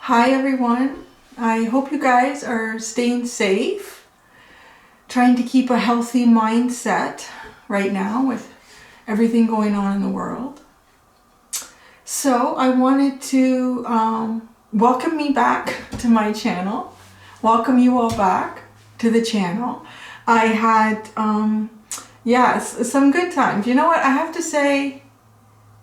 Hi everyone, I hope you guys are staying safe, trying to keep a healthy mindset right now with everything going on in the world. So I wanted to welcome me back to my channel, welcome you all back to the channel. I had, some good times. You know what, I have to say,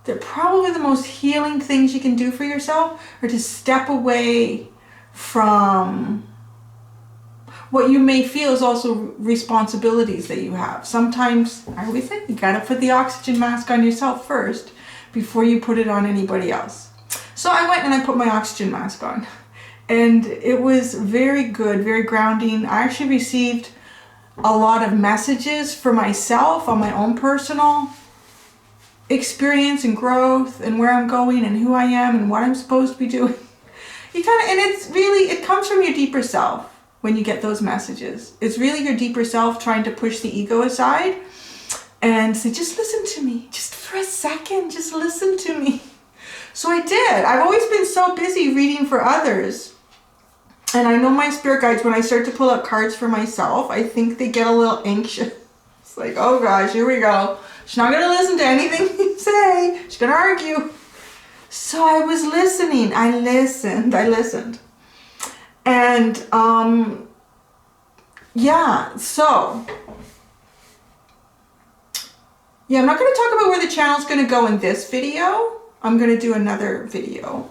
that probably the most healing things you can do for yourself are to step away from what you may feel is also responsibilities that you have. Sometimes, I always say, you gotta put the oxygen mask on yourself first before you put it on anybody else. So I went and I put my oxygen mask on. And it was very good, very grounding. I actually received a lot of messages for myself on my own personal experience and growth and where I'm going and who I am and what I'm supposed to be doing. It comes from your deeper self when you get those messages. It's really your deeper self trying to push the ego aside and say, just listen to me, just for a second, just listen to me. So I did. I've always been so busy reading for others. And I know my spirit guides, when I start to pull out cards for myself, I think they get a little anxious. It's like, oh gosh, here we go. She's not going to listen to anything you say. She's going to argue. So I was listening. I listened. And, so, I'm not going to talk about where the channel's going to go in this video. I'm going to do another video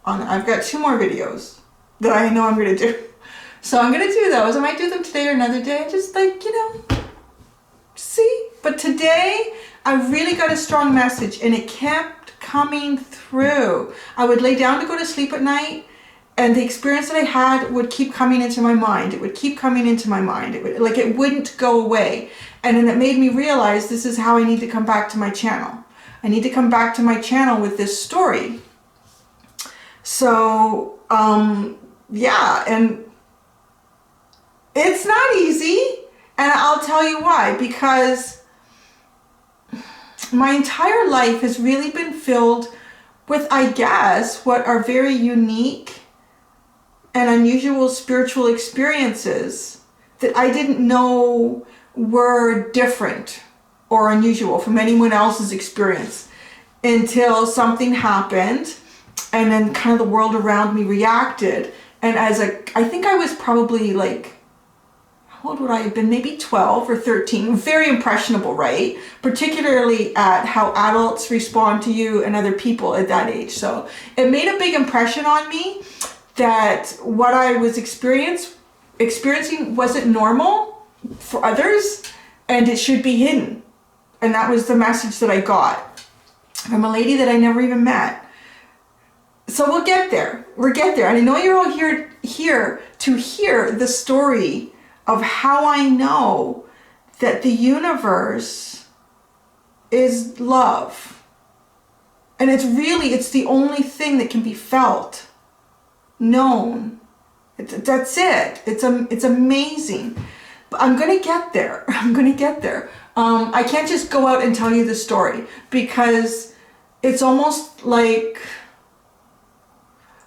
on it. I've got 2 more videos that I know I'm going to do. So I'm going to do those. I might do them today or another day. Just see. But today, I really got a strong message and it kept coming through. I would lay down to go to sleep at night and the experience that I had would keep coming into my mind. It would keep coming into my mind. It wouldn't go away. And then it made me realize this is how I need to come back to my channel. I need to come back to my channel with this story. So, and it's not easy. And I'll tell you why, because my entire life has really been filled with, I guess, what are very unique and unusual spiritual experiences that I didn't know were different or unusual from anyone else's experience until something happened and then kind of the world around me reacted. And I think I was probably how old would I have been? Maybe 12 or 13. Very impressionable, right? Particularly at how adults respond to you and other people at that age. So it made a big impression on me that what I was experiencing wasn't normal for others and it should be hidden. And that was the message that I got from a lady that I never even met. So we'll get there. We'll get there. And I know you're all here to hear the story of how I know that the universe is love. And it's the only thing that can be felt, known. That's it. It's amazing. But I'm going to get there. I can't just go out and tell you the story because it's almost like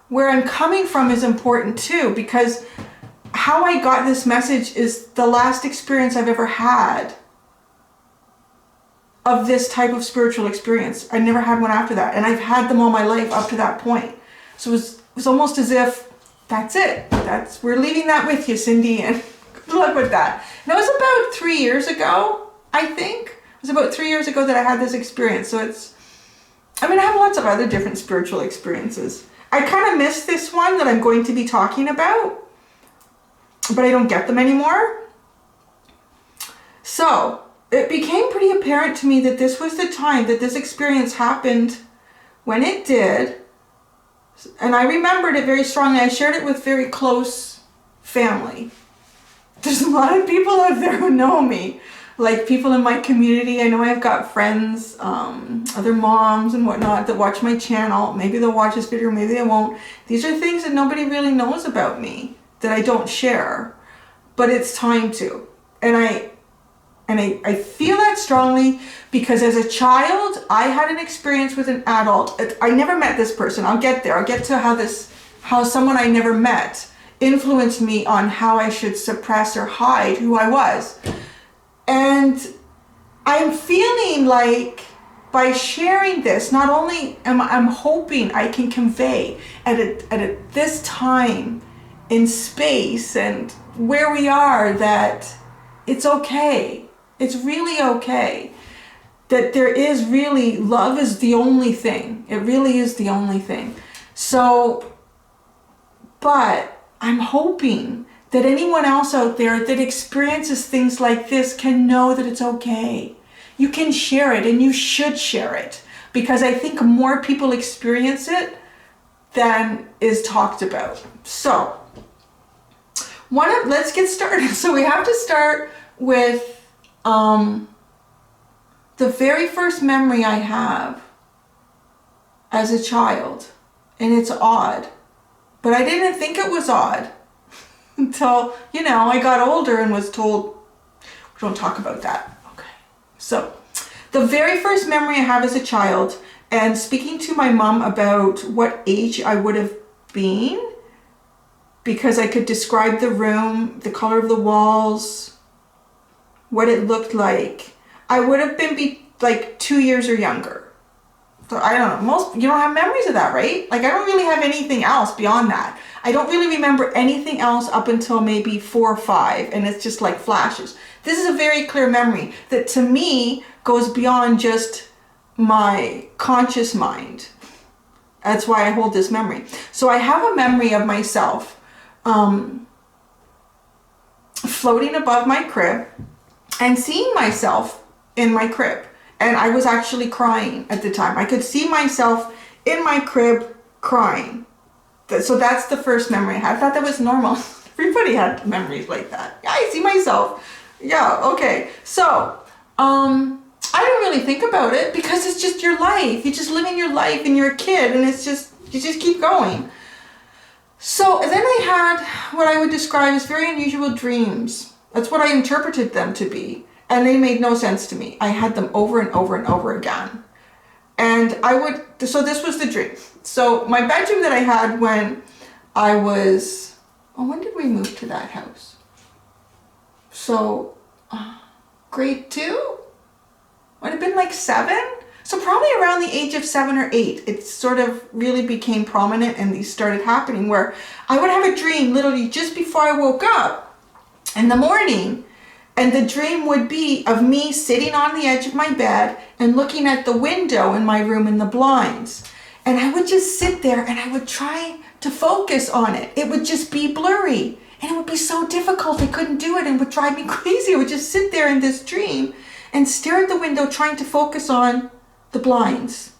where I'm coming from is important too, because how I got this message is the last experience I've ever had of this type of spiritual experience. I never had one after that. And I've had them all my life up to that point. So it was almost as if that's it. We're leaving that with you, Cindy, and good luck with that. And it was about 3 years ago, I think. It was about 3 years ago that I had this experience. So I have lots of other different spiritual experiences. I kind of missed this one that I'm going to be talking about, but I don't get them anymore. So it became pretty apparent to me that this was the time that this experience happened when it did. And I remembered it very strongly. I shared it with very close family. There's a lot of people out there who know me, like people in my community. I know I've got friends, other moms and whatnot that watch my channel. Maybe they'll watch this video, maybe they won't. These are things that nobody really knows about me, that I don't share, but it's time to. And I feel that strongly because as a child, I had an experience with an adult. I never met this person. I'll get there. I'll get to how how someone I never met influenced me on how I should suppress or hide who I was. And I'm feeling like by sharing this, not only I'm hoping I can convey at this time in space and where we are, that it's okay. It's really okay. That there is really, love is the only thing. It really is the only thing. So, but I'm hoping that anyone else out there that experiences things like this can know that it's okay. You can share it, and you should share it, because I think more people experience it than is talked about. So, let's get started. So we have to start with the very first memory I have as a child. And it's odd, but I didn't think it was odd until, I got older and was told, don't talk about that. Okay. So the very first memory I have as a child, and speaking to my mom about what age I would have been, because I could describe the room, the color of the walls, what it looked like. I would have been like 2 years or younger. So I don't know, you don't have memories of that, right? Like I don't really have anything else beyond that. I don't really remember anything else up until maybe 4 or 5, and it's just like flashes. This is a very clear memory that to me goes beyond just my conscious mind. That's why I hold this memory. So I have a memory of myself floating above my crib and seeing myself in my crib. And I was actually crying at the time. I could see myself in my crib crying. So that's the first memory I had. I thought that was normal. Everybody had memories like that. Yeah, I see myself. Yeah, okay. So, I don't really think about it because it's just your life. You're just living your life and you're a kid, and it's just, you just keep going. So then I had what I would describe as very unusual dreams. That's what I interpreted them to be. And they made no sense to me. I had them over and over and over again. And so this was the dream. So my bedroom that I had when I was, when did we move to that house? So grade 2? Would have been like 7? So probably around the age of 7 or 8, it sort of really became prominent, and these started happening where I would have a dream literally just before I woke up in the morning. And the dream would be of me sitting on the edge of my bed and looking at the window in my room and the blinds. And I would just sit there and I would try to focus on it. It would just be blurry. And it would be so difficult. I couldn't do it, and it would drive me crazy. I would just sit there in this dream and stare at the window trying to focus on the blinds.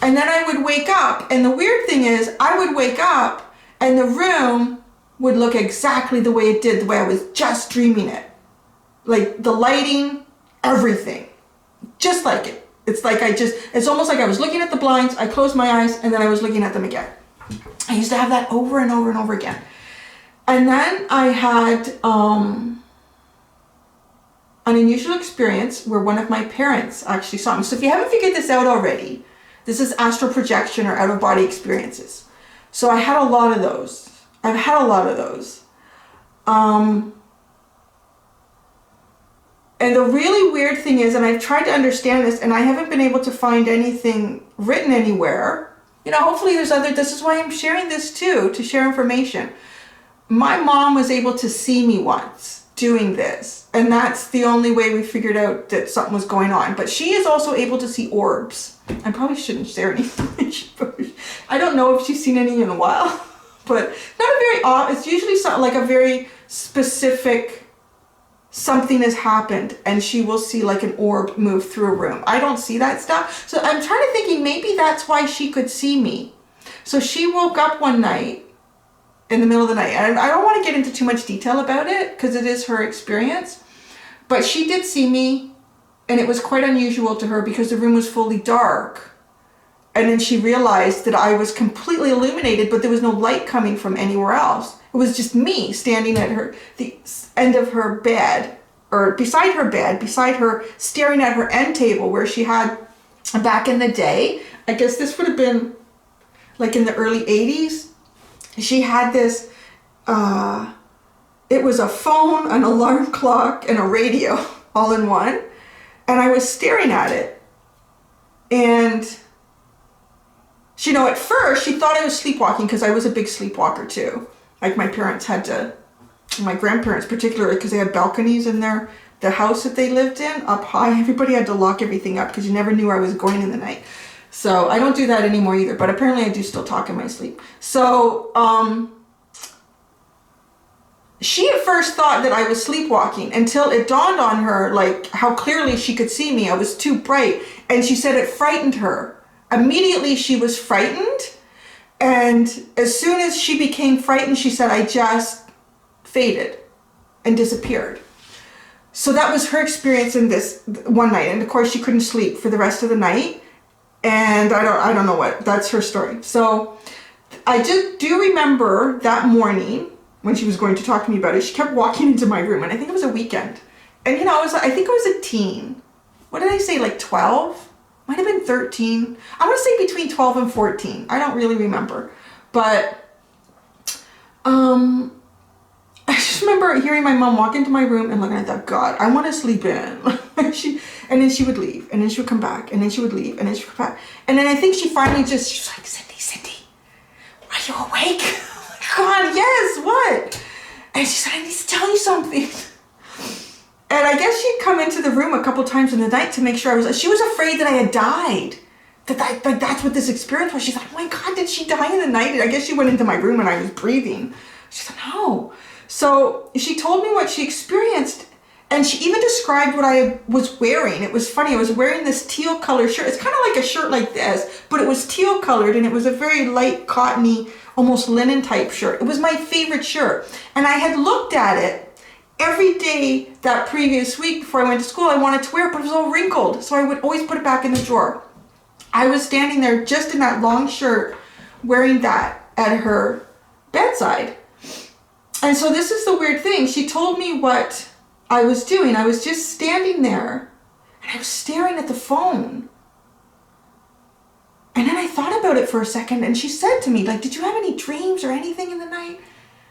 And then I would wake up. And the weird thing is, I would wake up and the room would look exactly the way it did, the way I was just dreaming it. Like the lighting, everything. Just like it. It's like it's almost like I was looking at the blinds, I closed my eyes, and then I was looking at them again. I used to have that over and over and over again. And then I had an unusual experience where one of my parents actually saw me. So if you haven't figured this out already, this is astral projection or out-of-body experiences. So I had a lot of those. I've had a lot of those. And the really weird thing is, and I've tried to understand this, and I haven't been able to find anything written anywhere. Hopefully there's this is why I'm sharing this too, to share information. My mom was able to see me once doing this, and that's the only way we figured out that something was going on. But she is also able to see orbs. I probably shouldn't share any information. I don't know if she's seen any in a while. But not a very it's usually something like a very specific something has happened, and she will see like an orb move through a room. I don't see that stuff. So I'm trying to thinking maybe that's why she could see me. So she woke up one night in the middle of the night. And I don't want to get into too much detail about it because it is her experience. But she did see me, and it was quite unusual to her because the room was fully dark. And then she realized that I was completely illuminated, but there was no light coming from anywhere else. It was just me standing at the end of her bed, or beside her, staring at her end table where she had, back in the day, I guess this would have been like in the early 80s. She had this, it was a phone, an alarm clock, and a radio all in one. And I was staring at it. And, you know, at first she thought I was sleepwalking because I was a big sleepwalker too. Like my parents had to, my grandparents particularly, because they had balconies in the house that they lived in up high. Everybody had to lock everything up because you never knew I was going in the night. So I don't do that anymore either, but apparently I do still talk in my sleep. So, she at first thought that I was sleepwalking until it dawned on her, like, how clearly she could see me. I was too bright. And she said it frightened her. Immediately she was frightened. And as soon as she became frightened, she said, I just faded and disappeared. So that was her experience in this one night. And of course she couldn't sleep for the rest of the night. And I don't know what, that's her story. So I do remember that morning, when she was going to talk to me about it, she kept walking into my room, and I think it was a weekend. And you know, I think I was a teen. What did I say, like 12? Might have been 13. I want to say between 12 and 14. I don't really remember. But I just remember hearing my mom walk into my room and looking, I thought, God, I want to sleep in. And then she would leave, and then she would come back, and then she would leave, and then she would come back. And then I think she finally she's like, Cindy, are you awake? God, yes, what? And she said, I need to tell you something. And I guess she'd come into the room a couple times in the night to make sure she was afraid that I had died. That's what this experience was. She's like, oh my God, did she die in the night? I guess she went into my room and I was breathing. She said, no. So she told me what she experienced, and she even described what I was wearing. It was funny. I was wearing this teal color shirt. It's kind of like a shirt like this, but it was teal colored, and it was a very light, cottony, almost linen type shirt. It was my favorite shirt. And I had looked at it every day that previous week before I went to school. I wanted to wear it, but it was all wrinkled. So I would always put it back in the drawer. I was standing there just in that long shirt, wearing that at her bedside. And so this is the weird thing. She told me what I was doing. I was just standing there, and I was staring at the phone. And then I thought about it for a second, and she said to me, like, did you have any dreams or anything in the night?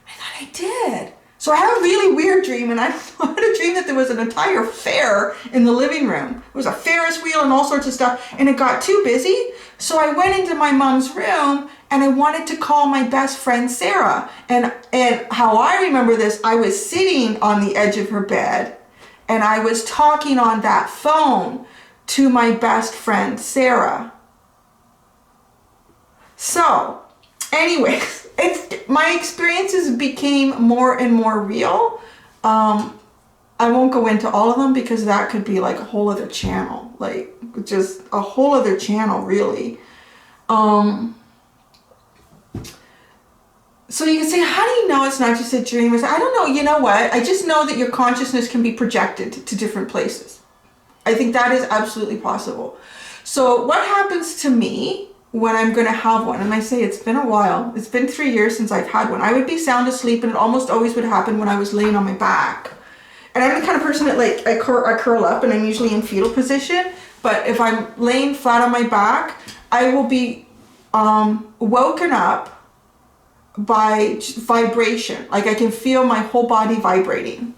I thought I did. So I had a really weird dream, and I had a dream that there was an entire fair in the living room. It was a Ferris wheel and all sorts of stuff, and it got too busy. So I went into my mom's room, and I wanted to call my best friend, Sarah. And how I remember this, I was sitting on the edge of her bed, and I was talking on that phone to my best friend, Sarah. So, anyways, my experiences became more and more real. I won't go into all of them because that could be like a whole other channel, like just a whole other channel, really. So you can say, how do you know it's not just a dream? I don't know. You know what? I just know that your consciousness can be projected to different places. I think that is absolutely possible. So what happens to me when I'm going to have one? And I say it's been a while. It's been 3 years since I've had one. I would be sound asleep, and it almost always would happen when I was laying on my back. And I'm the kind of person that, like, I curl up, and I'm usually in fetal position. But if I'm laying flat on my back, I will be woken up by vibration. Like, I can feel my whole body vibrating.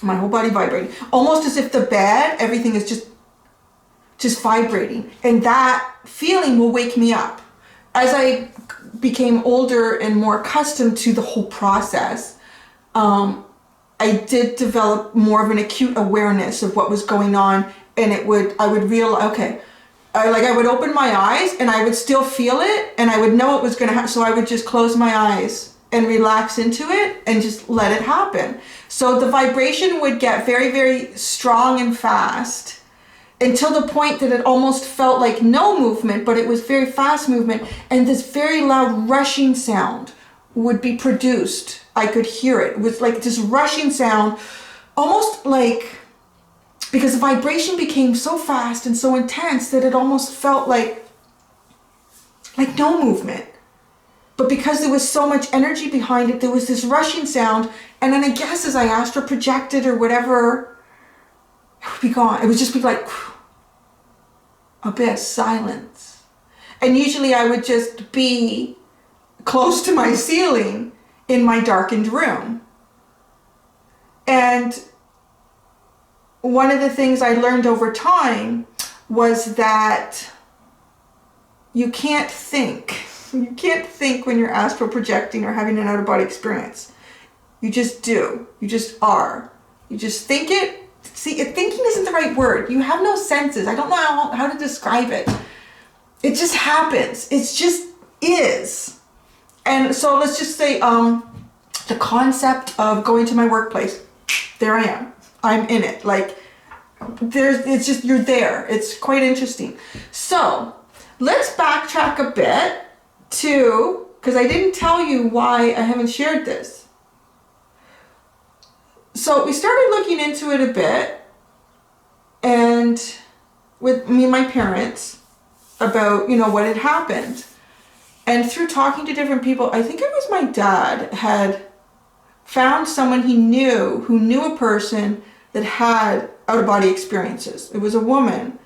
My whole body vibrating. Almost as if the bed, everything is just vibrating. And that feeling will wake me up. As I became older and more accustomed to the whole process, I did develop more of an acute awareness of what was going on, and I would realize, okay, I would open my eyes and I would still feel it, and I would know it was going to happen. So I would just close my eyes and relax into it and just let it happen. So the vibration would get very, very strong and fast until the point that it almost felt like no movement, but it was very fast movement, and this very loud rushing sound would be produced. I could hear it. It was like this rushing sound, almost like, because the vibration became so fast and so intense that it almost felt like no movement. But because there was so much energy behind it, there was this rushing sound. And then I guess as I astral projected or whatever, it would be gone. It would just be like, abyss, silence. And usually I would just be close to my ceiling in my darkened room. And one of the things I learned over time was that you can't think. You can't think when you're astral projecting or having an out-of-body experience. You just do. You just are. You just think it. See, thinking isn't the right word. You have no senses. I don't know how to describe it. It just happens. It just is. And so let's just say the concept of going to my workplace. There I am. I'm in it. Like, it's just, you're there. It's quite interesting. So let's backtrack a bit to, because I didn't tell you why I haven't shared this. So we started looking into it a bit, and with me and my parents about, what had happened. And through talking to different people, I think it was my dad had found someone he knew who knew a person that had out-of-body experiences. It was a woman,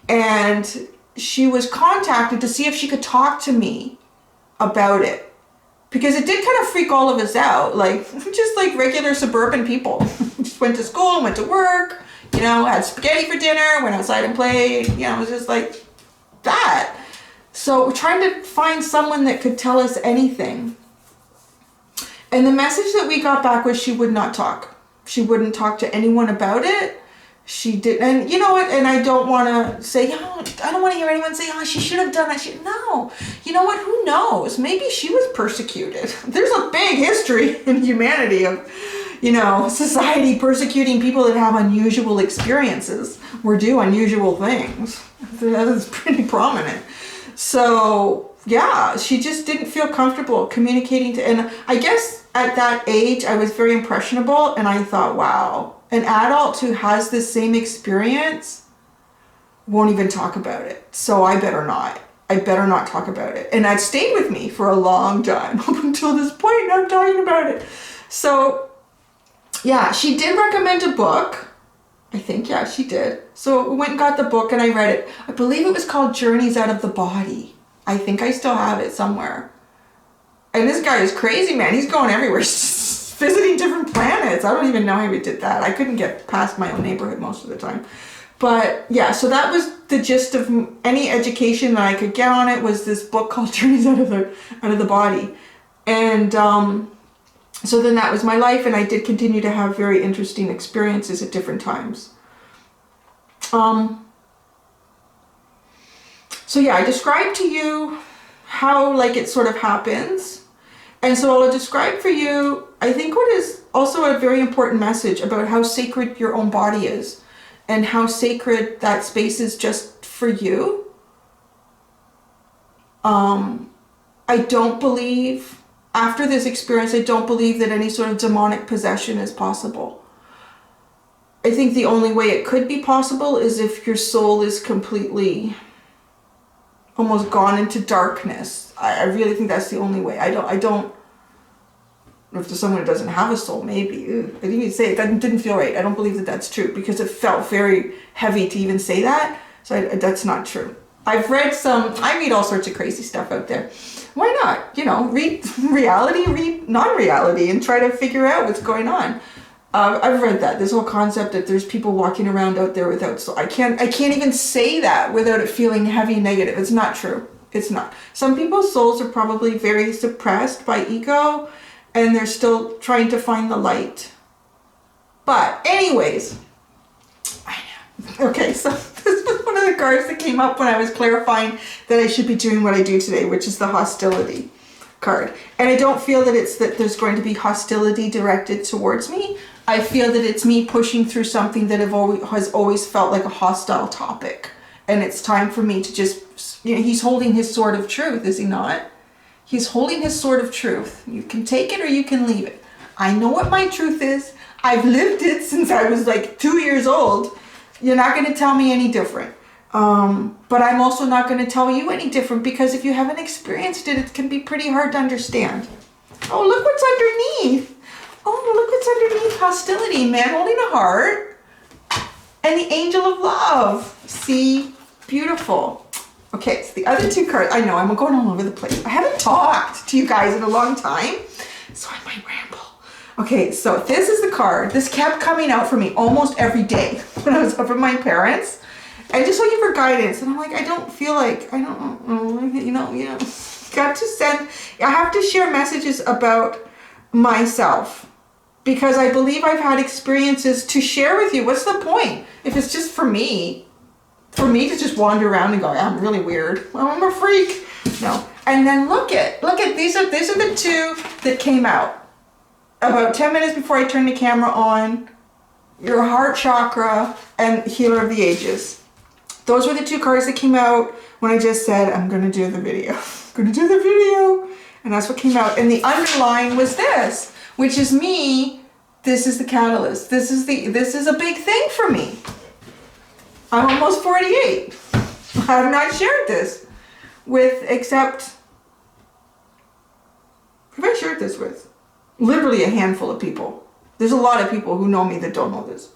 and she was contacted to see if she could talk to me about it, because it did kind of freak all of us out, like just like regular suburban people. Just went to school, went to work, had spaghetti for dinner, went outside and played, it was just like that. So we're trying to find someone that could tell us anything. And the message that we got back was she would not talk. She wouldn't talk to anyone about it. She did, and you know what, and I don't want to say, I don't want to hear anyone say, she should have done that. No, you know what, who knows? Maybe she was persecuted. There's a big history in humanity of, society persecuting people that have unusual experiences or do unusual things. That is pretty prominent. So yeah, she just didn't feel comfortable communicating and I guess at that age I was very impressionable, and I thought, wow, an adult who has this same experience won't even talk about it. So I better not talk about it. And that stayed with me for a long time, up until this point, I'm talking about it. So yeah, she did recommend a book. I think, yeah, she did. So we went and got the book and I read it. I believe it was called Journeys Out of the Body. I think I still have it somewhere. And this guy is crazy, man. He's going everywhere, visiting different planets. I don't even know how he did that. I couldn't get past my own neighborhood most of the time. But yeah, so that was the gist of any education that I could get on it, was this book called Journeys Out of the Body. And so then that was my life, and I did continue to have very interesting experiences at different times. So yeah, I described to you how it sort of happens. And so I'll describe for you, I think, what is also a very important message about how sacred your own body is and how sacred that space is just for you. I don't believe, after this experience, I don't believe that any sort of demonic possession is possible. I think the only way it could be possible is if your soul is completely almost gone into darkness. I really think that's the only way. I don't, if there's someone who doesn't have a soul, maybe. I didn't even say it. That didn't feel right. I don't believe that that's true, because it felt very heavy to even say that. So that's not true. I read all sorts of crazy stuff out there. Why not? Read reality, read non-reality, and try to figure out what's going on. I've read that, this whole concept that there's people walking around out there without soul. I can't even say that without it feeling heavy and negative. It's not true. It's not. Some people's souls are probably very suppressed by ego, and they're still trying to find the light. But anyways, I know. Okay, so this was one of the cards that came up when I was clarifying that I should be doing what I do today, which is the hostility card. And I don't feel that it's that there's going to be hostility directed towards me. I feel that it's me pushing through something that has always felt like a hostile topic. And it's time for me to just, he's holding his sword of truth, is he not? He's holding his sword of truth. You can take it or you can leave it. I know what my truth is. I've lived it since I was 2 years old. You're not going to tell me any different. But I'm also not going to tell you any different, because if you haven't experienced it, it can be pretty hard to understand. Oh, look what's underneath. Oh, look what's underneath. Hostility, man holding a heart. And the angel of love. See? Beautiful. Okay, so the other two cards, I know I'm going all over the place. I haven't talked to you guys in a long time, so I might ramble. Okay, so this is the card. This kept coming out for me almost every day when I was up with my parents. And just looking for guidance. And I'm like, I don't feel like, I don't know, got to send, I have to share messages about myself. Because I believe I've had experiences to share with you. What's the point? If it's just for me to just wander around and go, I'm really weird. Well, I'm a freak. No. And then look at, these are the two that came out. About 10 minutes before I turned the camera on, your heart chakra and healer of the ages. Those were the two cards that came out when I just said, I'm going to do the video. And that's what came out. And the underline was this, which is me. This is the catalyst. This is a big thing for me. I'm almost 48. I have not shared this with, except, who have I shared this with? Literally a handful of people. There's a lot of people who know me that don't know this.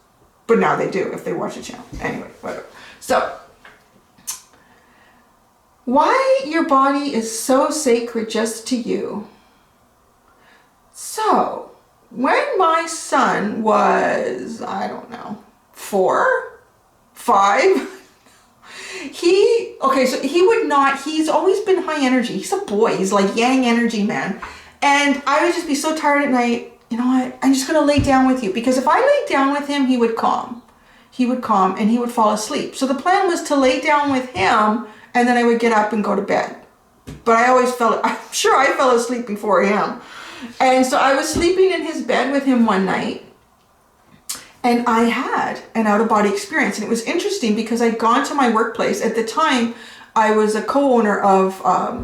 But now they do if they watch the channel. Anyway, whatever. So, why your body is so sacred just to you. So, when my son was, I don't know, 4, 5, he's always been high energy. He's a boy. He's like yang energy, man. And I would just be so tired at night, you know what, I'm just going to lay down with you. Because if I laid down with him, he would calm. He would calm and he would fall asleep. So the plan was to lay down with him and then I would get up and go to bed. But I'm sure I fell asleep before him. And so I was sleeping in his bed with him one night and I had an out-of-body experience. And it was interesting because I'd gone to my workplace. At the time, I was a co-owner of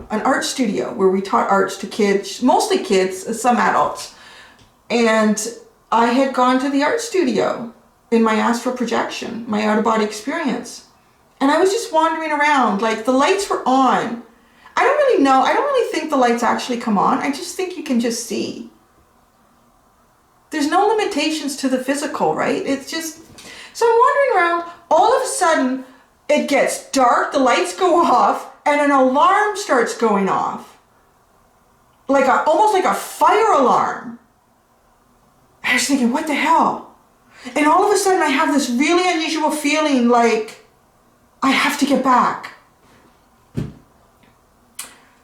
an art studio where we taught arts to kids, mostly kids, some adults. And I had gone to the art studio in my astral projection, my out-of-body experience. And I was just wandering around, like the lights were on. I don't really know, I don't really think the lights actually come on. I just think you can just see. There's no limitations to the physical, right? It's just, so I'm wandering around, all of a sudden, it gets dark, the lights go off, and an alarm starts going off. Almost like a fire alarm. I was thinking, what the hell? And all of a sudden I have this really unusual feeling like I have to get back.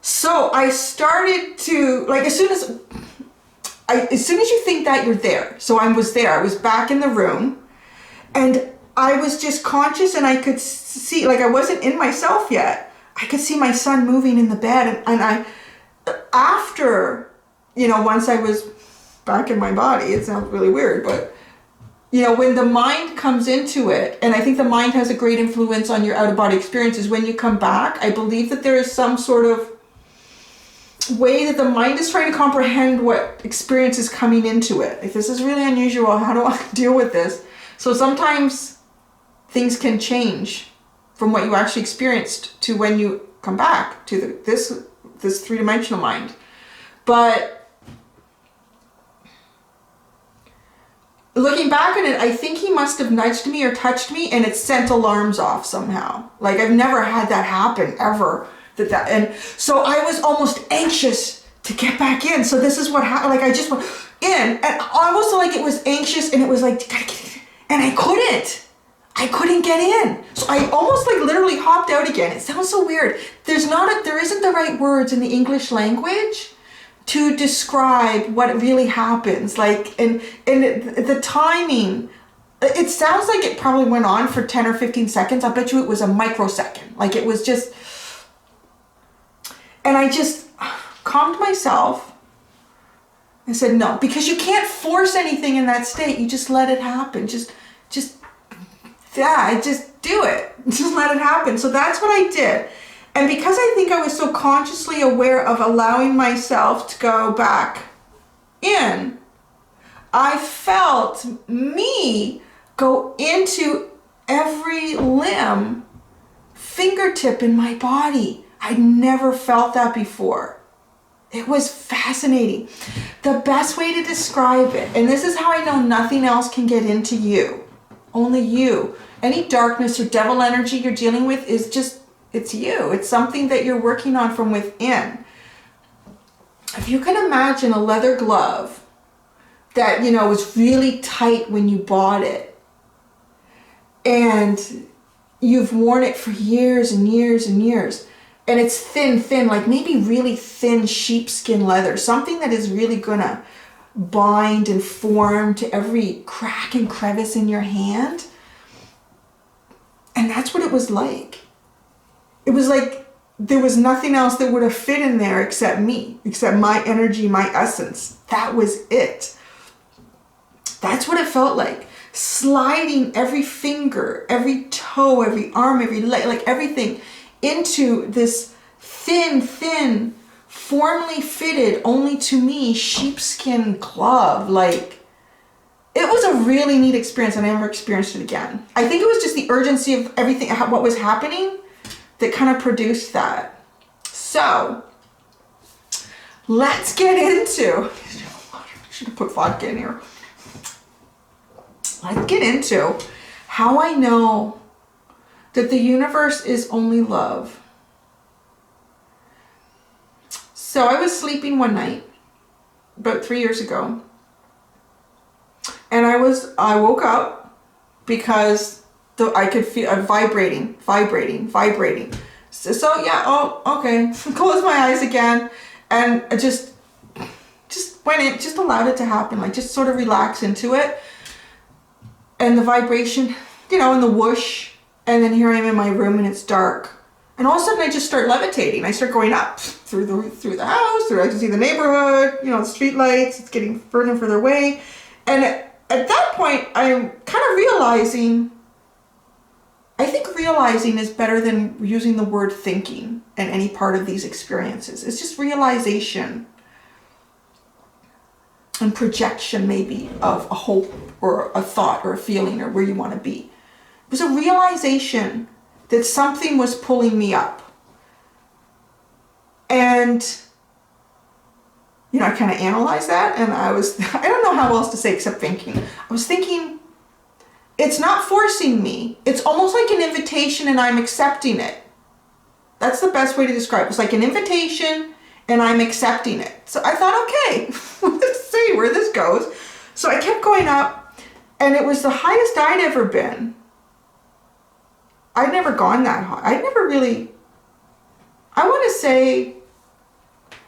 So I started to, as soon as you think that, you're there. So I was there, I was back in the room, and I was just conscious and I could see, I wasn't in myself yet. I could see my son moving in the bed and after, once I was back in my body, it sounds really weird, but, when the mind comes into it, and I think the mind has a great influence on your out-of-body experiences, when you come back, I believe that there is some sort of way that the mind is trying to comprehend what experience is coming into it. If this is really unusual, how do I deal with this? So sometimes things can change from what you actually experienced to when you come back to this three-dimensional mind. But looking back on it, I think he must have nudged me or touched me and it sent alarms off somehow. I've never had that happen ever. And so I was almost anxious to get back in. So this is what happened. I just went in and almost like it was anxious and it was like, gotta get in. And I couldn't get in. So I almost literally hopped out again. It sounds so weird. There isn't the right words in the English language to describe what really happens. And the timing, it sounds like it probably went on for 10 or 15 seconds. I bet you it was a microsecond. It was just, and I just calmed myself. I said, no, because you can't force anything in that state. You just let it happen. Just do it. Just let it happen. So that's what I did. And because I think I was so consciously aware of allowing myself to go back in, I felt me go into every limb, fingertip in my body. I'd never felt that before. It was fascinating. The best way to describe it, and this is how I know nothing else can get into you, only you. Any darkness or devil energy you're dealing with is just It's you. It's something that you're working on from within. If you can imagine a leather glove that, you know, was really tight when you bought it, and you've worn it for years and years and years, and it's thin, like maybe really thin sheepskin leather, something that is really gonna bind and form to every crack and crevice in your hand. And that's what it was like. It was like there was nothing else that would have fit in there except me, except my energy, my essence. That was it. That's what it felt like. Sliding every finger, every toe, every arm, every leg, like everything into this thin, formally fitted, only to me, sheepskin glove. Like, it was a really neat experience, and I never experienced it again. I think it was just the urgency of everything, what was happening, that kind of produced that. So, let's get into, I should have put vodka in here. Let's get into how I know that the universe is only love. So I was sleeping one night, about 3 years ago, and I woke up because I could feel vibrating. So yeah, oh, okay. Closed my eyes again, and I just went in, just allowed it to happen, like just sort of relax into it. And the vibration, you know, and the whoosh, and then here I am in my room and it's dark. And all of a sudden I just start levitating. I start going up through the house, I can see the neighborhood, you know, the street lights, it's getting further and further away. And at that point, I'm kind of realizing, I think realizing is better than using the word thinking in any part of these experiences. It's just realization and projection, maybe, of a hope or a thought or a feeling or where you want to be. It was a realization that something was pulling me up. And, you know, I kind of analyzed that, and I don't know how else to say except thinking. I was thinking, it's not forcing me. It's almost like an invitation and I'm accepting it. That's the best way to describe it. It's like an invitation and I'm accepting it. So I thought, okay, let's see where this goes. So I kept going up, and it was the highest I'd ever been. I'd never gone that high. I'd never really, I want to say,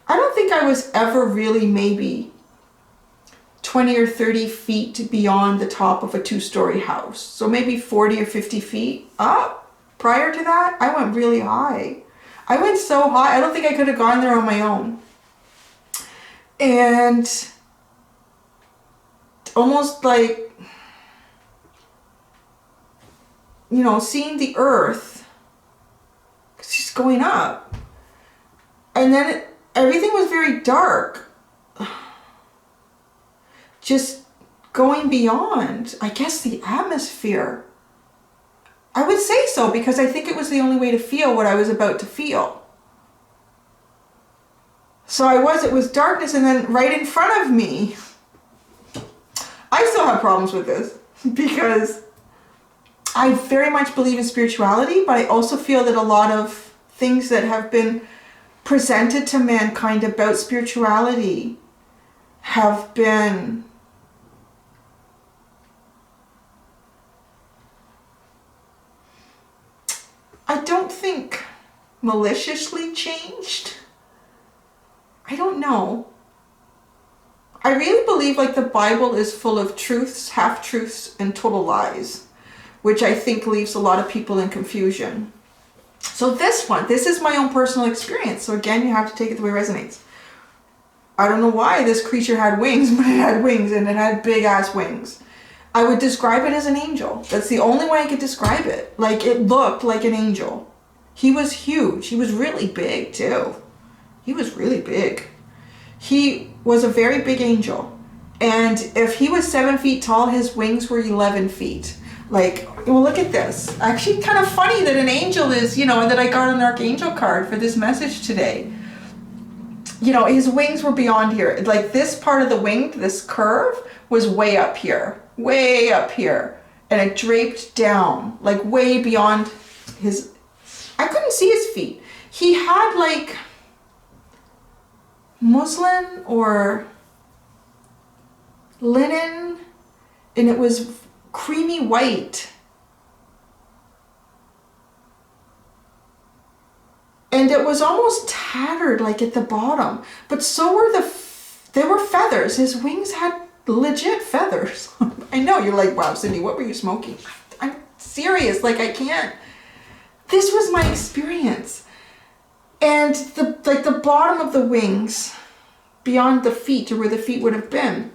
I don't think I was ever really maybe 20 or 30 feet beyond the top of a 2-story house. So maybe 40 or 50 feet up. Prior to that, I went really high. I went so high, I don't think I could have gone there on my own. And almost like, you know, seeing the earth, because she's going up. And then everything was very dark. Just going beyond, I guess, the atmosphere. I would say so, because I think it was the only way to feel what I was about to feel. So it was darkness, and then right in front of me, I still have problems with this, because I very much believe in spirituality, but I also feel that a lot of things that have been presented to mankind about spirituality have been I don't think maliciously changed. I don't know. I really believe like the Bible is full of truths, half-truths, and total lies, which I think leaves a lot of people in confusion. So this is my own personal experience. So again, you have to take it the way it resonates. I don't know why this creature had wings, but it had wings, and it had big ass wings. I would describe it as an angel. That's the only way I could describe it. Like, it looked like an angel. He was huge. He was really big too. He was really big. He was a very big angel. And if he was 7 feet tall, his wings were 11 feet. Like, well, look at this. Actually, kind of funny that an angel is, you know, that I got an archangel card for this message today. You know, his wings were beyond here. Like, this part of the wing, this curve, was way up here. Way up here. And it draped down, like way beyond his... I couldn't see his feet. He had like muslin or linen, and it was creamy white. And it was almost tattered, like at the bottom. But so were there were feathers. His wings had legit feathers. I know, you're like, wow, Cindy, what were you smoking? I'm serious, like I can't. This was my experience. And the bottom of the wings, beyond the feet, or where the feet would have been,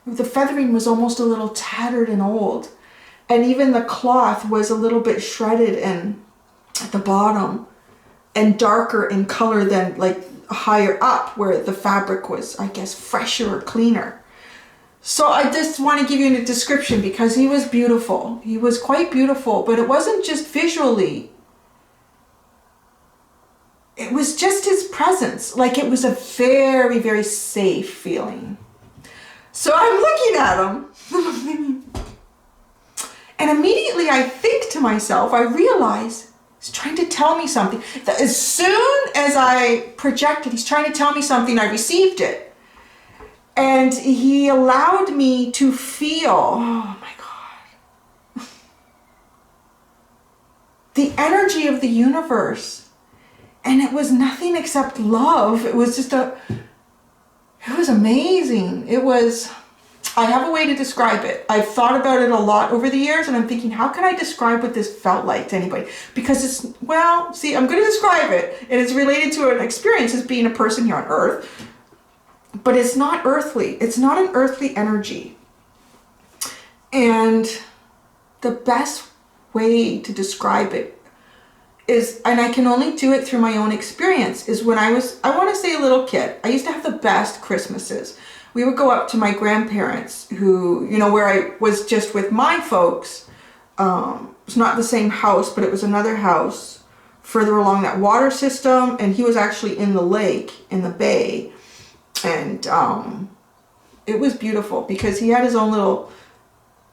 the feathering was almost a little tattered and old. And even the cloth was a little bit shredded and at the bottom, and darker in color than like higher up where the fabric was, I guess, fresher or cleaner. So I just want to give you a description because he was beautiful. He was quite beautiful, but it wasn't just visually. It was just his presence. Like it was a very, very safe feeling. So I'm looking at him and immediately I think to myself, I realize he's trying to tell me something. As soon as I projected, he's trying to tell me something, I received it. And he allowed me to feel, oh my God, the energy of the universe. And it was nothing except love. It was just it was amazing. It was, I have a way to describe it. I've thought about it a lot over the years, and I'm thinking, how can I describe what this felt like to anybody? Because it's, well, see, I'm going to describe it, and it's related to an experience as being a person here on Earth, but it's not earthly. It's not an earthly energy. And the best way to describe it is, and I can only do it through my own experience, is when I was, I want to say a little kid, I used to have the best Christmases. We would go up to my grandparents who, you know, where I was just with my folks. It's not the same house, but it was another house further along that water system. And he was actually in the lake, in the bay. And it was beautiful because he had his own little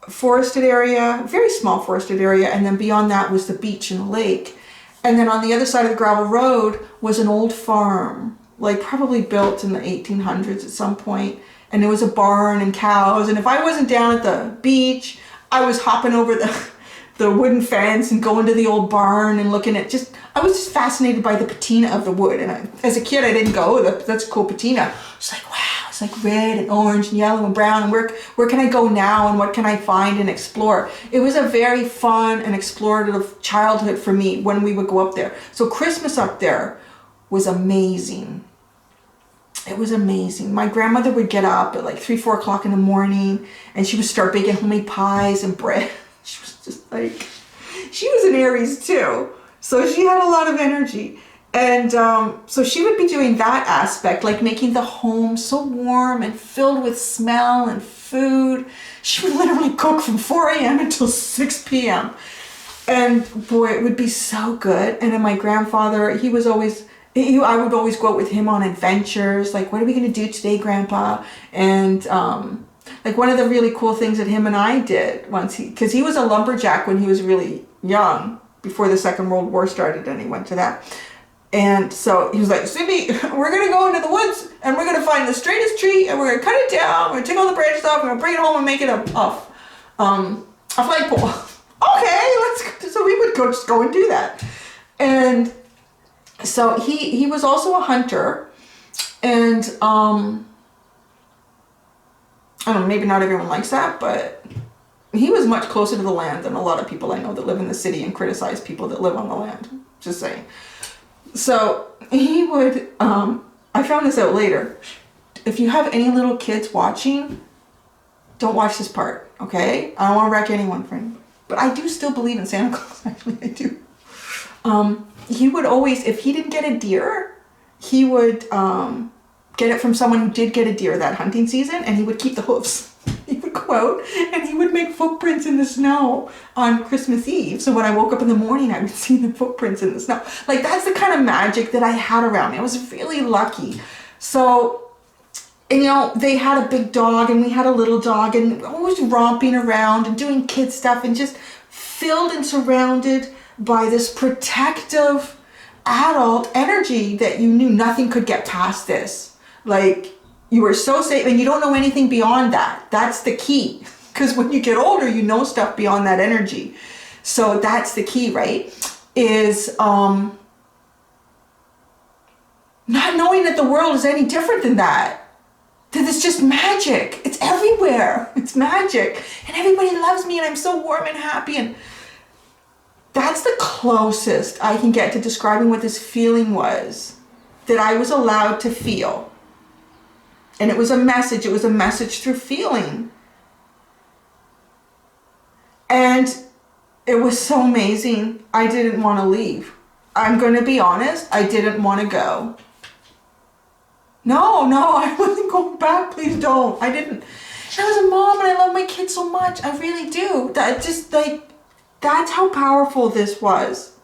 forested area, very small forested area. And then beyond that was the beach and the lake. And then on the other side of the gravel road was an old farm, like probably built in the 1800s at some point. And there was a barn and cows. And if I wasn't down at the beach, I was hopping over the wooden fence and going to the old barn and looking at I was just fascinated by the patina of the wood. And as a kid, I didn't go, that's a cool patina. It's like, wow, it's like red and orange and yellow and brown. And where can I go now? And what can I find and explore? It was a very fun and explorative childhood for me when we would go up there. So Christmas up there was amazing. It was amazing. My grandmother would get up at like 3, 4 o'clock in the morning, and she would start baking homemade pies and bread. She was just like, she was an Aries too. So she had a lot of energy. And so she would be doing that aspect, like making the home so warm and filled with smell and food. She would literally cook from 4 a.m. until 6 p.m. And boy, it would be so good. And then my grandfather, he was always, I would always go out with him on adventures. Like, what are we going to do today, Grandpa? And like one of the really cool things that him and I did once, because he was a lumberjack when he was really young, before the Second World War started, and he went to that. And so he was like, Cindy, we're going to go into the woods and we're going to find the straightest tree and we're going to cut it down. We're going to take all the branches off. We're going to bring it home and make it a flagpole. Okay, let's go. So we would just go and do that. And so he was also a hunter. And I don't know, maybe not everyone likes that, but he was much closer to the land than a lot of people I know that live in the city and criticize people that live on the land. Just saying. So he would, I found this out later. If you have any little kids watching, don't watch this part, okay? I don't want to wreck anyone, friend. But I do still believe in Santa Claus, actually, I do. He would always, if he didn't get a deer, he would get it from someone who did get a deer that hunting season, and he would keep the hoofs. He would go out and he would make footprints in the snow on Christmas Eve. So when I woke up in the morning, I would see the footprints in the snow. Like, that's the kind of magic that I had around me. I was really lucky. So, and you know, they had a big dog and we had a little dog, and always romping around and doing kid stuff and just filled and surrounded by this protective adult energy that you knew nothing could get past this. Like, you were so safe, and you don't know anything beyond that. That's the key. Because when you get older, you know stuff beyond that energy. So that's the key, right? Is not knowing that the world is any different than that. That it's just magic. It's everywhere. It's magic. And everybody loves me, and I'm so warm and happy. And that's the closest I can get to describing what this feeling was that I was allowed to feel. And it was a message. It was a message through feeling. And it was so amazing. I didn't want to leave. I'm going to be honest. I didn't want to go. No, I wasn't going back. Please don't. I didn't. I was a mom, and I love my kids so much. I really do. That just like, that's how powerful this was.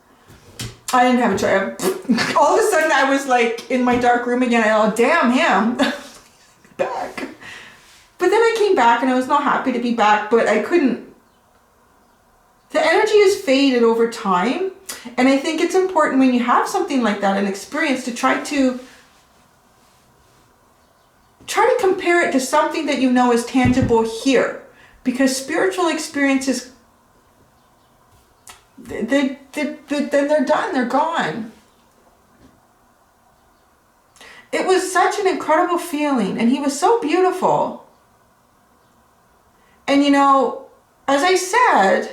I didn't have a choice. All of a sudden, I was like in my dark room again. I thought, damn him. Back. But then I came back, and I was not happy to be back, but I couldn't. The energy has faded over time. And I think it's important when you have something like that, an experience, to try to compare it to something that you know is tangible here. Because spiritual experiences, then they're done, they're gone. It was such an incredible feeling, and he was so beautiful. And you know, as I said,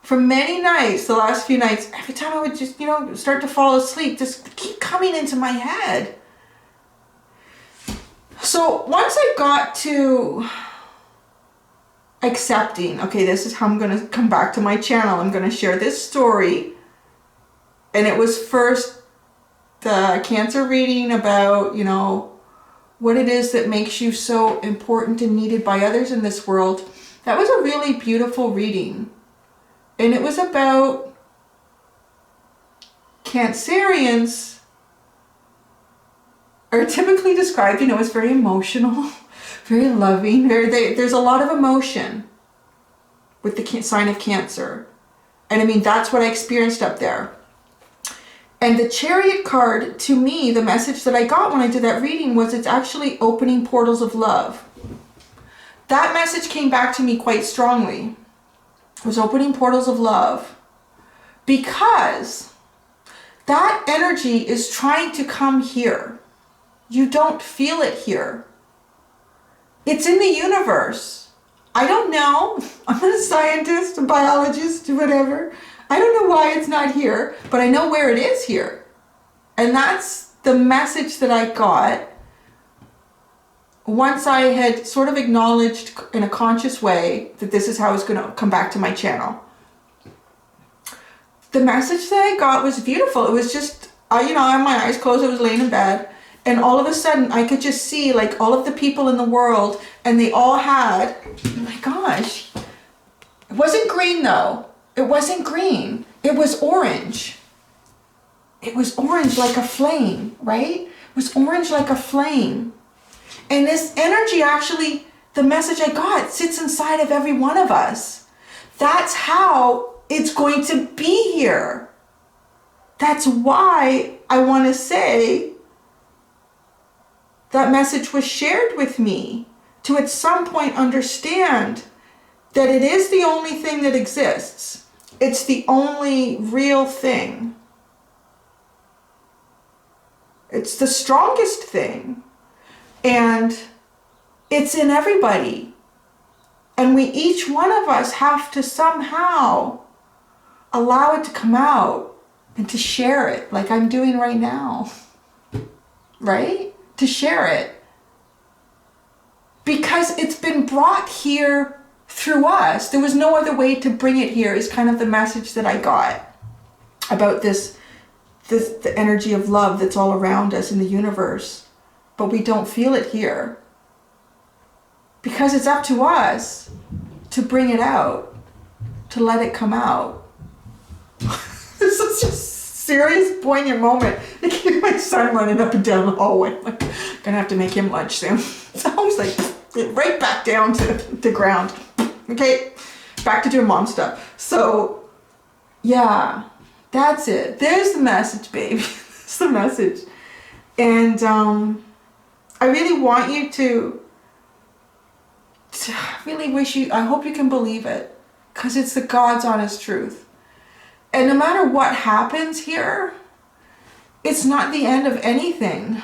for many nights, the last few nights, every time I would just, start to fall asleep, just keep coming into my head. So once I got to accepting, okay, this is how I'm going to come back to my channel. I'm going to share this story. And it was first the Cancer reading about, what it is that makes you so important and needed by others in this world. That was a really beautiful reading. And it was about Cancerians are typically described, as very emotional, very loving. There's a lot of emotion with the sign of Cancer. And I mean, that's what I experienced up there. And the Chariot card, to me, the message that I got when I did that reading was it's actually opening portals of love. That message came back to me quite strongly. It was opening portals of love. Because that energy is trying to come here. You don't feel it here. It's in the universe. I don't know. I'm not a scientist, a biologist, whatever. I don't know why it's not here, but I know where it is here. And that's the message that I got once I had sort of acknowledged in a conscious way that this is how it's going to come back to my channel. The message that I got was beautiful. It was just, I had my eyes closed. I was laying in bed. And all of a sudden, I could just see like all of the people in the world, and they all had, oh my gosh. It wasn't green though. It wasn't green. It was orange. It was orange like a flame, right? It was orange like a flame. And this energy actually, the message I got, sits inside of every one of us. That's how it's going to be here. That's why I want to say that message was shared with me to at some point understand that it is the only thing that exists. It's the only real thing. It's the strongest thing. And it's in everybody. And each one of us have to somehow allow it to come out and to share it like I'm doing right now. Right? To share it. Because it's been brought here through us. There was no other way to bring it here, is kind of the message that I got about the energy of love that's all around us in the universe. But we don't feel it here. Because it's up to us to bring it out, to let it come out. This is just serious, poignant moment. I can hear my son running up and down the hallway. I'm like, gonna have to make him lunch soon. So I was like, right back down to the ground. Okay, back to doing mom stuff. So Yeah, that's it. There's the message, baby. That's the message. And I really want you to really wish you, I hope you can believe it, because it's the God's honest truth. And no matter what happens here, it's not the end of anything.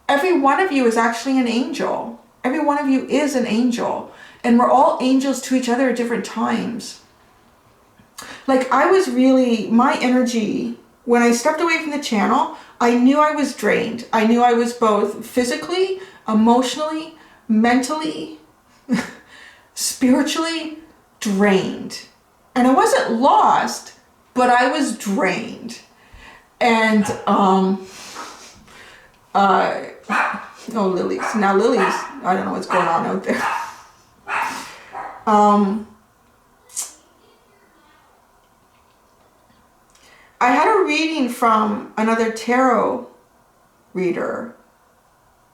Every one of you is actually an angel. Every one of you is an angel. And we're all angels to each other at different times. Like, I was really, my energy, when I stepped away from the channel, I knew I was drained. I knew I was both physically, emotionally, mentally, spiritually drained. And I wasn't lost, but I was drained. And, oh, lilies. Now lilies, I don't know what's going on out there. I had a reading from another tarot reader.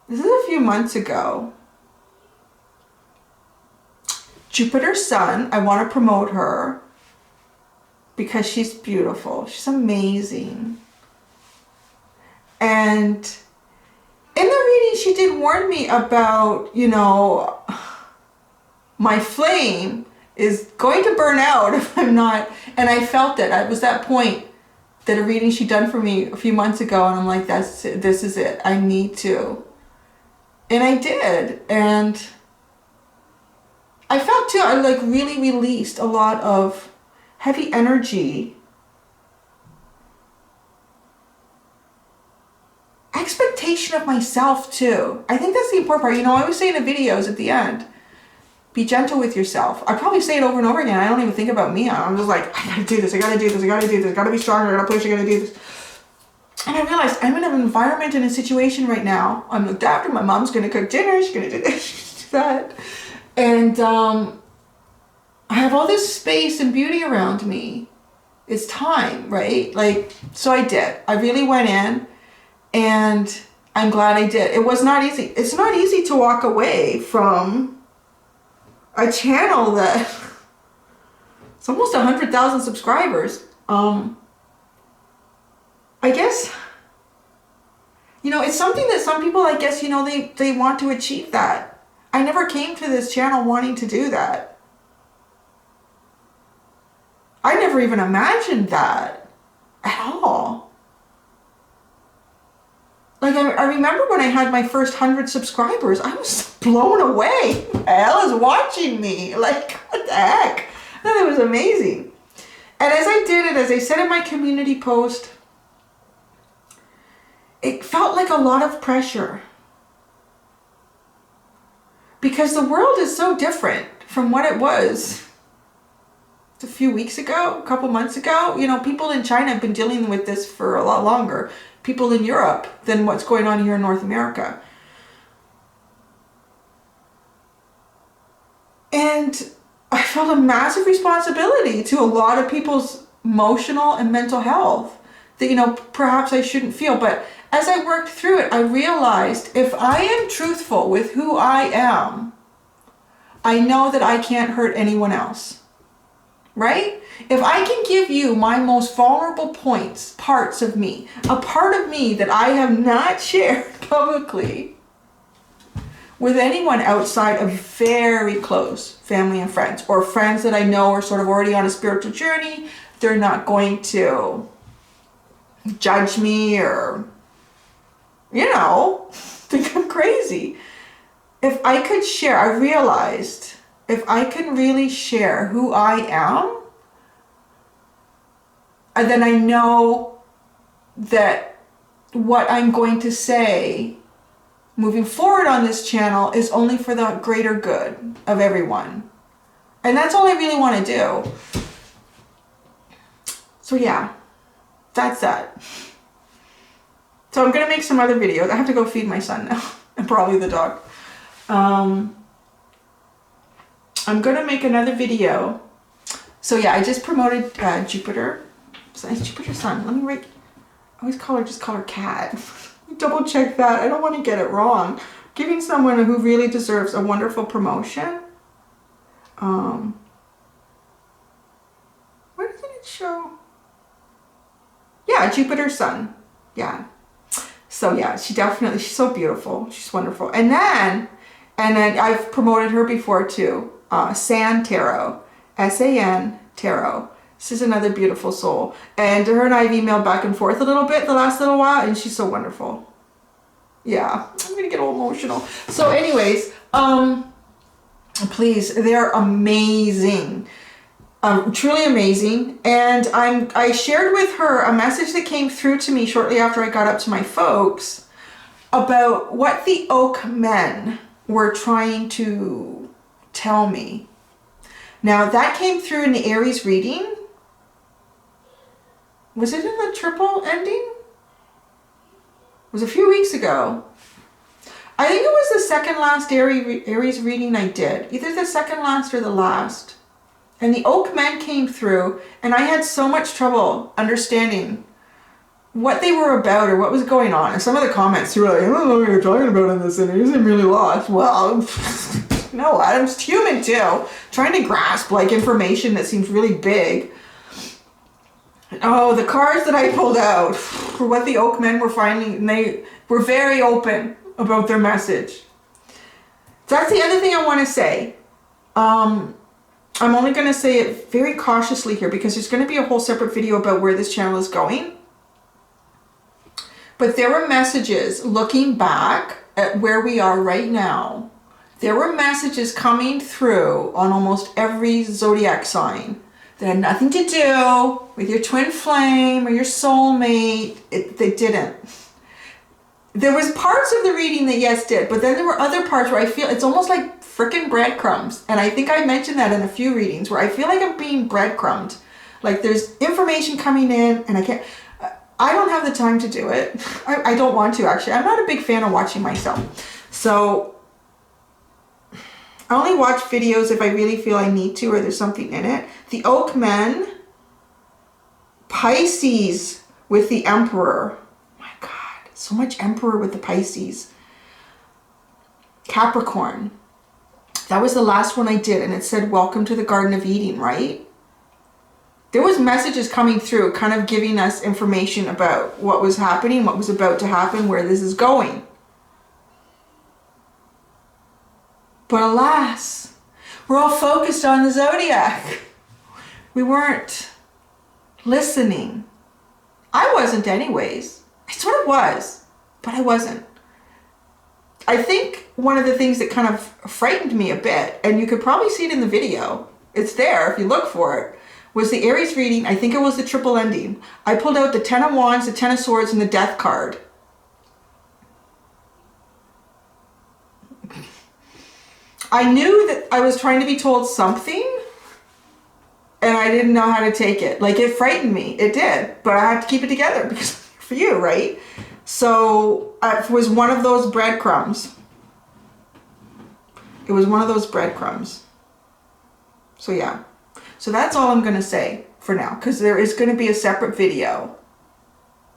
This is a few months ago. Jupiter's Sun, I want to promote her because she's beautiful. She's amazing. And in the reading, she did warn me about, you know, my flame is going to burn out if I'm not, and I felt it. It was that point that a reading she'd done for me a few months ago, and I'm like, that's it. This is it. I need to. And I did. And I felt too, I like really released a lot of heavy energy. Expectation of myself too. I think that's the important part. You know, I always say in the videos at the end, be gentle with yourself. I probably say it over and over again. I don't even think about me. I'm just like, I gotta do this, I gotta do this, I gotta do this, I gotta be stronger, I gotta push, I gotta do this. And I realized I'm in an environment, in a situation right now. I'm looked after, my mom's gonna cook dinner, she's gonna do this, she's gonna do that. And I have all this space and beauty around me. It's time, right? Like, so I did. I really went in, and I'm glad I did. It was not easy. It's not easy to walk away from a channel that it's almost 100,000 subscribers. I guess, you know, it's something that some people, I guess, you know, they want to achieve that. I never came to this channel wanting to do that. I never even imagined that at all. Like, I remember when I had my first 100 subscribers, I was blown away. Who the hell is watching me? Like, what the heck? I thought it was amazing. And as I did it, as I said in my community post, it felt like a lot of pressure. Because the world is so different from what it was a few weeks ago, a couple months ago. You know, people in China have been dealing with this for a lot longer. People in Europe than what's going on here in North America. And I felt a massive responsibility to a lot of people's emotional and mental health that, you know, perhaps I shouldn't feel. But as I worked through it, I realized if I am truthful with who I am, I know that I can't hurt anyone else. Right? If I can give you my most vulnerable parts of me, a part of me that I have not shared publicly with anyone outside of very close family and friends, or friends that I know are sort of already on a spiritual journey, they're not going to judge me or, you know, think I'm crazy. If I could share, I realized if I can really share who I am, and then I know that what I'm going to say moving forward on this channel is only for the greater good of everyone. And that's all I really want to do. So yeah, that's that. So I'm going to make some other videos. I have to go feed my son now, and probably the dog. I'm going to make another video. So yeah, I just promoted Jupiter. So it's Jupiter's Sun. Let me write. I always just call her Cat. Double check that. I don't want to get it wrong. Giving someone who really deserves a wonderful promotion. Why does it it show? Yeah, Jupiter's sun. Yeah. So yeah, she's so beautiful. She's wonderful. And then I've promoted her before too. San Tarot. S-A-N Tarot. This is another beautiful soul. And her and I have emailed back and forth a little bit the last little while, and she's so wonderful. Yeah, I'm gonna get all emotional. So anyways, please, they're amazing. Truly amazing. And I shared with her a message that came through to me shortly after I got up to my folks about what the oak men were trying to tell me. Now that came through in the Aries reading. Was it in the triple ending? It was a few weeks ago. I think it was the second last Aries reading I did. Either the second last or the last. And the oak men came through, and I had so much trouble understanding what they were about or what was going on. And some of the comments were like, I don't know what you're talking about in this, and it isn't really lost. Well, no, I'm just human too. Trying to grasp like information that seems really big. Oh, the cards that I pulled out for what the oak men were finding, and they were very open about their message. That's the other thing I want to say. I'm only going to say it very cautiously here because there's going to be a whole separate video about where this channel is going. But there were messages looking back at where we are right now. There were messages coming through on almost every zodiac sign that had nothing to do with your twin flame or your soulmate. They didn't. There was parts of the reading that yes did, but then there were other parts where I feel it's almost like frickin' breadcrumbs. And I think I mentioned that in a few readings where I feel like I'm being breadcrumbed. Like there's information coming in and I don't have the time to do it. I don't want to actually. I'm not a big fan of watching myself. So I only watch videos if I really feel I need to or there's something in it. The oak men, Pisces with the Emperor. My God, so much Emperor with the Pisces. Capricorn. That was the last one I did, and it said, welcome to the Garden of Eden, right? There was messages coming through, kind of giving us information about what was happening, what was about to happen, where this is going. But alas, we're all focused on the zodiac. We weren't listening. I wasn't anyways. I sort of was, but I wasn't. I think one of the things that kind of frightened me a bit, and you could probably see it in the video, it's there if you look for it, was the Aries reading. I think it was the triple ending. I pulled out the 10 of Wands, the 10 of Swords, and the Death card. I knew that I was trying to be told something, and I didn't know how to take it. Like, it frightened me. It did, but I had to keep it together because for you, right? So it was one of those breadcrumbs. It was one of those breadcrumbs. So yeah. So that's all I'm going to say for now, because there is going to be a separate video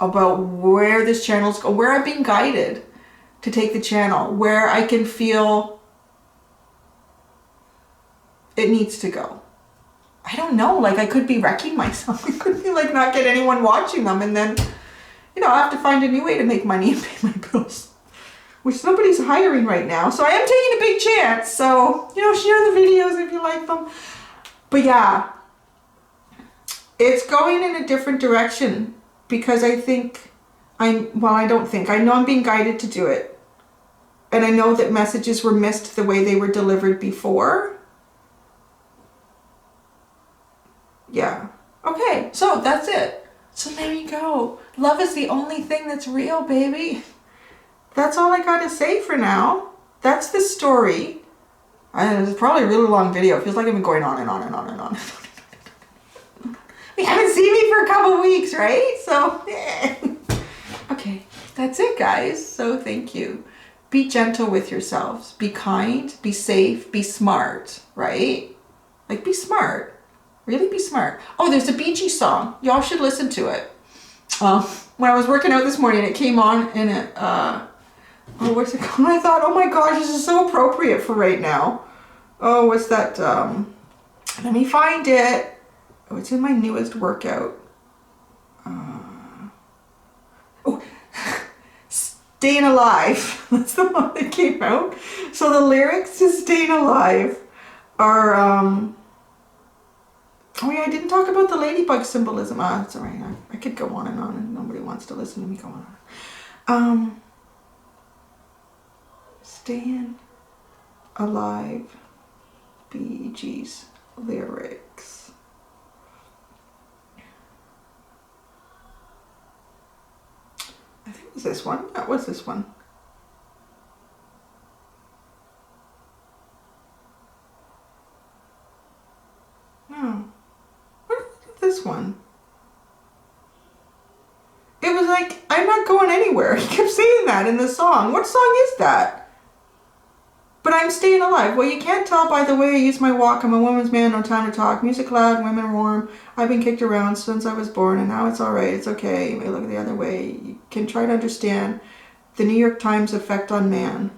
about where this channel's going, where I've been guided to take the channel, where I can feel it needs to go. I don't know, like I could be wrecking myself. I could be like not get anyone watching them, and then, you know, I have to find a new way to make money and pay my bills, which nobody's hiring right now. So I am taking a big chance. So, you know, share the videos if you like them. But yeah, it's going in a different direction because I think I know I'm being guided to do it. And I know that messages were missed the way they were delivered before. Yeah. Okay, so that's it. So there you go. Love is the only thing that's real, baby. That's all I got to say for now. That's the story. It's probably a really long video. It feels like I've been going on and on and on and on. You haven't seen me for a couple weeks, right? So, yeah. Okay, that's it, guys. So thank you. Be gentle with yourselves. Be kind, be safe, be smart, right? Like, be smart. Really be smart. Oh, there's a Bee Gees song. Y'all should listen to it. When I was working out this morning, it came on and it, what's it called? I thought, oh my gosh, this is so appropriate for right now. Oh, what's that? Let me find it. Oh, it's in my newest workout. Oh, Staying Alive. That's the one that came out. So the lyrics to Staying Alive are, oh yeah, I didn't talk about the ladybug symbolism. It's all right. I could go on and nobody wants to listen to me go on. Staying Alive, Bee Gees lyrics. I think it was this one. That was this one. No. What is this one? It was like, I'm not going anywhere. He kept saying that in the song. What song is that? But I'm staying alive. Well, you can't tell by the way I use my walk. I'm a woman's man, no time to talk. Music loud, women warm. I've been kicked around since I was born, and now it's all right. It's okay. You may look the other way. You can try to understand the New York Times effect on man.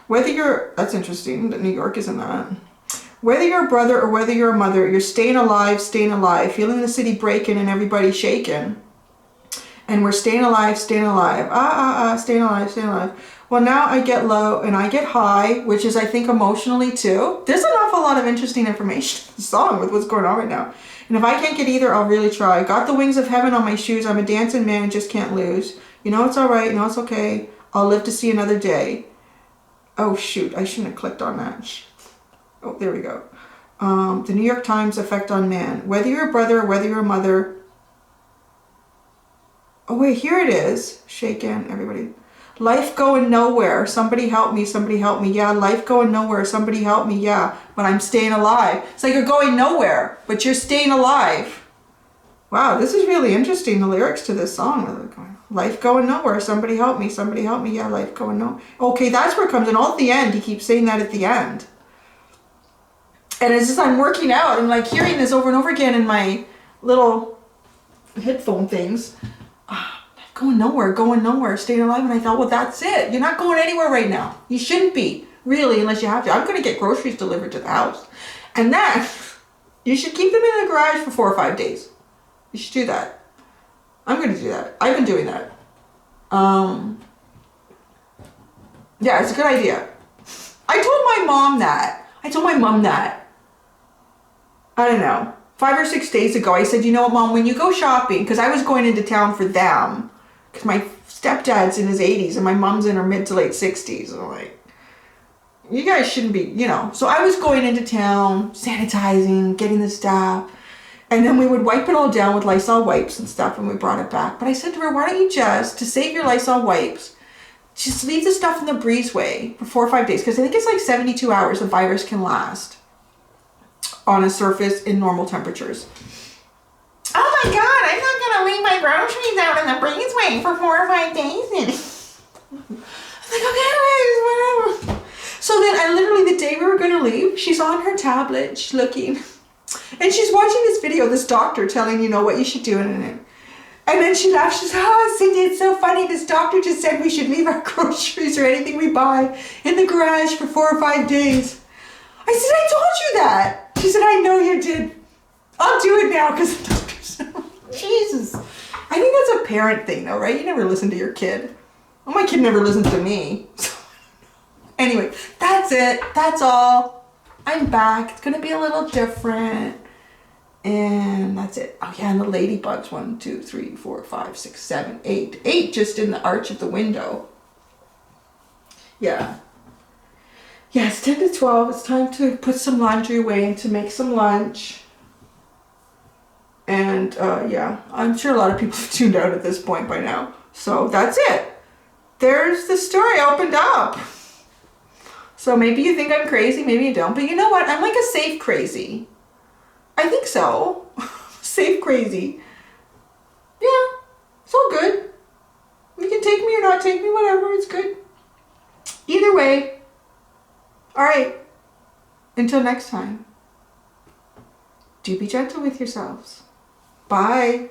Whether you're, that's interesting that New York isn't that. Whether you're a brother or whether you're a mother, you're staying alive, feeling the city breaking and everybody shaking. And we're staying alive, staying alive. Staying alive, staying alive. Well, now I get low and I get high, which is, I think, emotionally too. There's an awful lot of interesting information in the song with what's going on right now. And if I can't get either, I'll really try. Got the wings of heaven on my shoes. I'm a dancing man and just can't lose. You know it's all right. You know it's okay. I'll live to see another day. Oh, shoot. I shouldn't have clicked on that. Oh, there we go. The New York Times effect on man. Whether you're a brother or whether you're a mother. Oh, wait. Here it is. Shaken. Everybody. Life going nowhere. Somebody help me. Somebody help me. Yeah, life going nowhere. Somebody help me. Yeah, but I'm staying alive. It's like you're going nowhere, but you're staying alive. Wow, this is really interesting, the lyrics to this song. Life going nowhere. Somebody help me. Somebody help me. Yeah, life going nowhere. Okay, that's where it comes in. All at the end, he keeps saying that at the end. And it's just I'm working out. I'm like hearing this over and over again in my little headphone things. Going nowhere, staying alive. And I thought, well, that's it. You're not going anywhere right now. You shouldn't be, really, unless you have to. I'm going to get groceries delivered to the house. And then, you should keep them in the garage for 4 or 5 days. You should do that. I'm going to do that. I've been doing that. Yeah, it's a good idea. I told my mom that. I don't know, 5 or 6 days ago. I said, you know what, Mom, when you go shopping, because I was going into town for them, because my stepdad's in his 80s and my mom's in her mid to late 60s. I'm like, you guys shouldn't be, you know. So I was going into town, sanitizing, getting the stuff. And then we would wipe it all down with Lysol wipes and stuff, and we brought it back. But I said to her, why don't you just, to save your Lysol wipes, just leave the stuff in the breezeway for 4 or 5 days. Because I think it's like 72 hours the virus can last on a surface in normal temperatures. Oh my God, I'm not going to leave my groceries out in the breezeway for 4 or 5 days. I'm like, okay, whatever. So then I literally, the day we were going to leave, she's on her tablet, she's looking, and she's watching this video, this doctor telling, you know, what you should do in it. And then she laughs, she says, oh, Cindy, it's so funny. This doctor just said we should leave our groceries or anything we buy in the garage for 4 or 5 days. I said, I told you that. She said, I know you did. I'll do it now because the doctor said, Jesus. I think that's a parent thing though, right? You never listen to your kid. Well, my kid never listens to me. So, anyway, that's it. That's all. I'm back. It's going to be a little different. And that's it. Oh yeah, and the ladybugs. 1, 2, 3, 4, 5, 6, 7, 8. 8 just in the arch of the window. Yeah. Yeah, it's 10 to 12. It's time to put some laundry away and to make some lunch. And yeah, I'm sure a lot of people have tuned out at this point by now. So that's it. There's the story opened up. So maybe you think I'm crazy, maybe you don't. But you know what? I'm like a safe crazy. I think so. Safe crazy. Yeah, it's all good. You can take me or not take me, whatever. It's good. Either way. All right. Until next time. Do be gentle with yourselves. Bye.